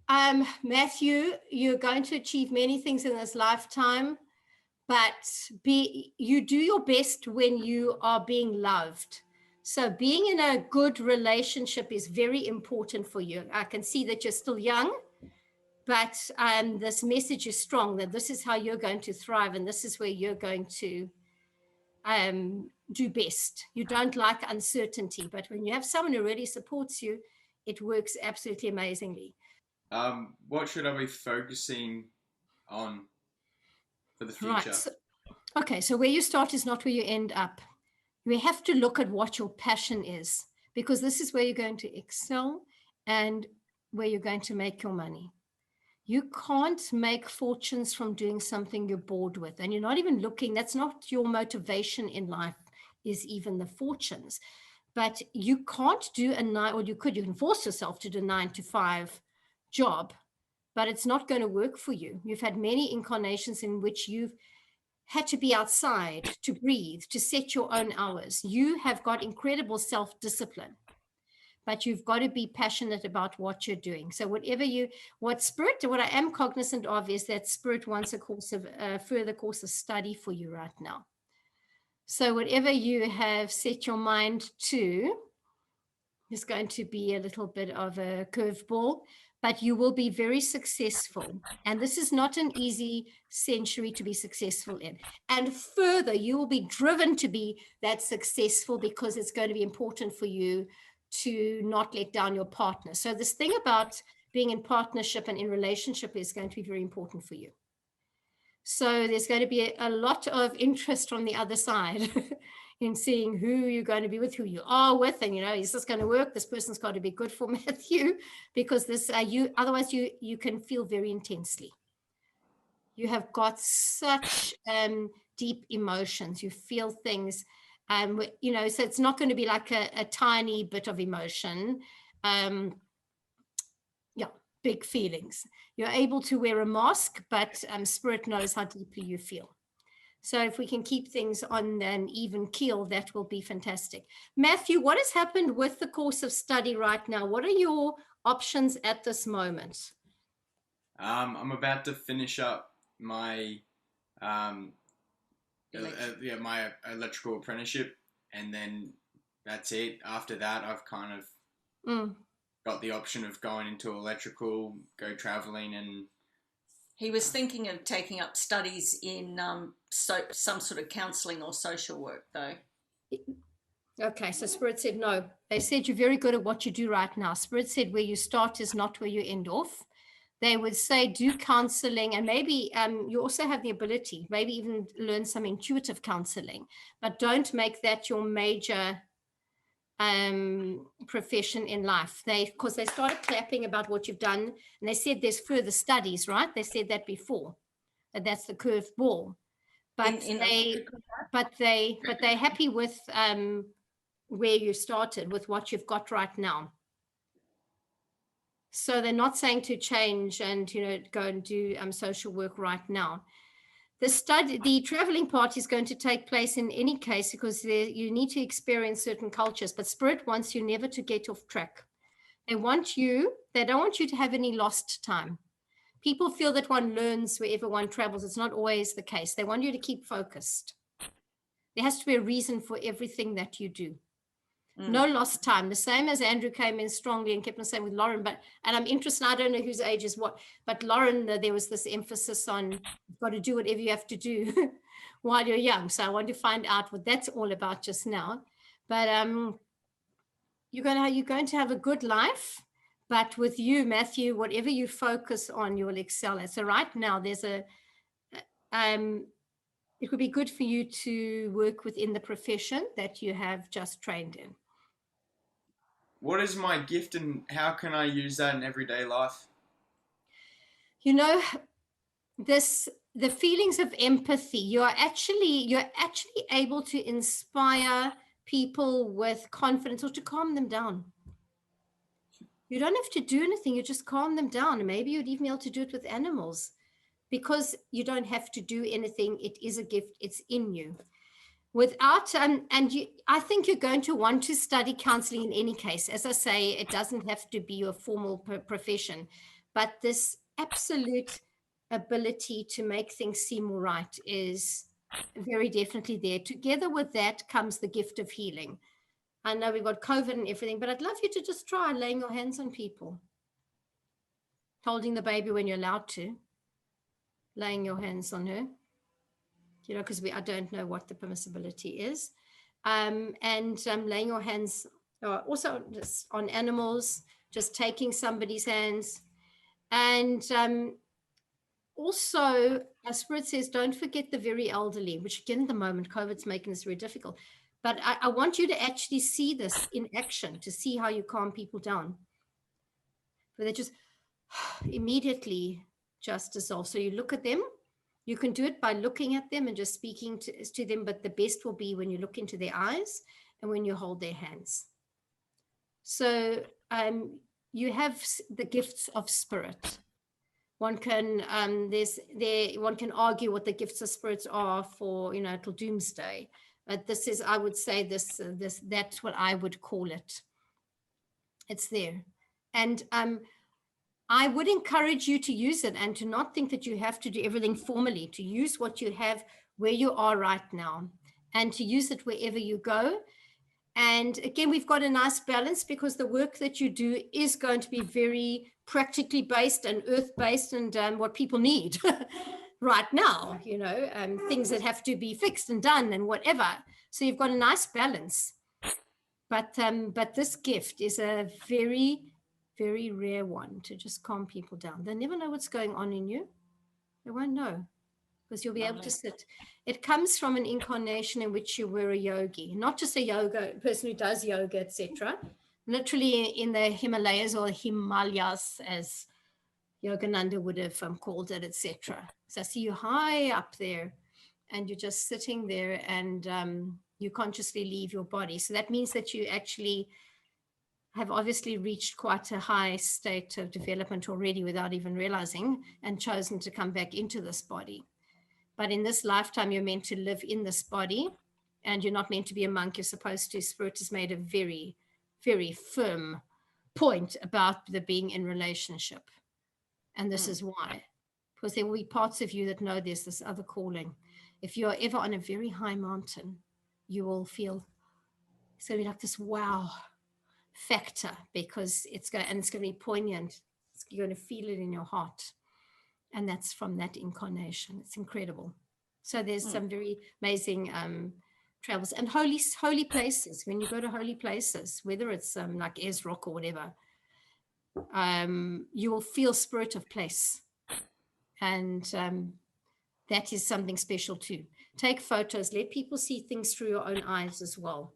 Matthew, you're going to achieve many things in this lifetime, but you do your best when you are being loved. So being in a good relationship is very important for you. I can see that you're still young, but this message is strong that this is how you're going to thrive and this is where you're going to do best. You don't like uncertainty, but when you have someone who really supports you, it works absolutely amazingly. What should I be focusing on for the Right. future? So, okay. So where you start is not where you end up. We have to look at what your passion is, because this is where you're going to excel and where you're going to make your money. You can't make fortunes from doing something you're bored with, and you're not even looking. That's not your motivation in life, is even the fortunes. But you can't do a nine, or you can force yourself to do a 9 to 5 job, but it's not going to work for you. You've had many incarnations in which you've had to be outside to breathe, to set your own hours. You have got incredible self-discipline, but you've got to be passionate about what you're doing. So what I am cognizant of is that Spirit wants a further course of study for you right now. So whatever you have set your mind to is going to be a little bit of a curveball, but you will be very successful. And this is not an easy century to be successful in. And further, you will be driven to be that successful because it's going to be important for you to not let down your partner. So this thing about being in partnership and in relationship is going to be very important for you. So there's going to be a lot of interest from the other side in seeing who you're going to be with, who you are with, and is this going to work? This person's got to be good for Matthew, because otherwise you can feel very intensely. You have got such deep emotions. You feel things, so it's not going to be like a tiny bit of emotion. Big feelings. You're able to wear a mask, but Spirit knows how deeply you feel. So if we can keep things on an even keel, that will be fantastic. Matthew, what has happened with the course of study right now? What are your options at this moment? I'm about to finish up my um, my electrical apprenticeship, and then that's it. After that, I've kind of Mm. got the option of going into electrical, go traveling, and He was thinking of taking up studies in some sort of counselling or social work, though. Okay, so Spirit said no. They said you're very good at what you do right now. Spirit said where you start is not where you end off. They would say do counseling, and maybe you also have the ability, maybe even learn some intuitive counseling, but don't make that your major profession in life. Because they started clapping about what you've done, and they said there's further studies, right? They said that before, that that's the curved ball. But they're happy with where you started, with what you've got right now. So they're not saying to change and go and do social work right now. The traveling part is going to take place in any case, because you need to experience certain cultures, but Spirit wants you never to get off track. They don't want you to have any lost time. People feel that one learns wherever one travels. It's not always the case. They want you to keep focused. There has to be a reason for everything that you do. No lost time. The same as Andrew came in strongly and kept on saying with Lauren, and I'm interested, I don't know whose age is what, but Lauren, there was this emphasis on you've got to do whatever you have to do while you're young. So I want to find out what that's all about just now. But you're going to have a good life. But with you, Matthew, whatever you focus on, you will excel at. So right now, there's it would be good for you to work within the profession that you have just trained in. what is my gift and how can I use that in everyday life? The feelings of empathy, you're actually able to inspire people with confidence, or to calm them down. You don't have to do anything, you just calm them down. And maybe you'd even be able to do it with animals, because you don't have to do anything. It is a gift, it's in you. I think you're going to want to study counseling in any case. As I say, it doesn't have to be a formal profession, But this absolute ability to make things seem all right is very definitely there. Together with that comes the gift of healing. I know we've got COVID and everything, but I'd love you to just try laying your hands on people, holding the baby when you're allowed to, laying your hands on her, because I don't know what the permissibility is. And laying your hands also just on animals, just taking somebody's hands. And also, as Spirit says, don't forget the very elderly, which again, at the moment, COVID's making this very difficult. But I want you to actually see this in action, to see how you calm people down. Where they just immediately just dissolve. So you look at them. You can do it by looking at them and just speaking to them, but the best will be when you look into their eyes and when you hold their hands. So you have the gifts of spirit. One can one can argue what the gifts of spirits are for, till doomsday. But this is, I would say, that's what I would call it. It's there. And I would encourage you to use it and to not think that you have to do everything formally, to use what you have where you are right now and to use it wherever you go. And again, we've got a nice balance because the work that you do is going to be very practically based and earth-based and what people need right now, things that have to be fixed and done and whatever. So you've got a nice balance. But this gift is a very, very rare one to just calm people down. They never know what's going on in you. They won't know because you'll be able to sit. It comes from an incarnation in which you were a yogi, not just a person who does yoga, etc. Literally in the Himalayas or Himalayas, as Yogananda would have called it, etc. So I see you high up there and you're just sitting there and you consciously leave your body. So that means that you actually have obviously reached quite a high state of development already without even realizing and chosen to come back into this body. But in this lifetime, you're meant to live in this body and you're not meant to be a monk. You're supposed to. Spirit has made a very, very firm point about the being in relationship. And this is why, because there will be parts of you that know there's this other calling. If you're ever on a very high mountain, you will feel it's going to be like this wow factor because it's going to be poignant. You're going to feel it in your heart. And that's from that incarnation. It's incredible. So there's some very amazing travels and holy places. When you go to holy places, whether it's like Ayers Rock or whatever, you will feel spirit of place. And that is something special too. Take photos. Let people see things through your own eyes as well.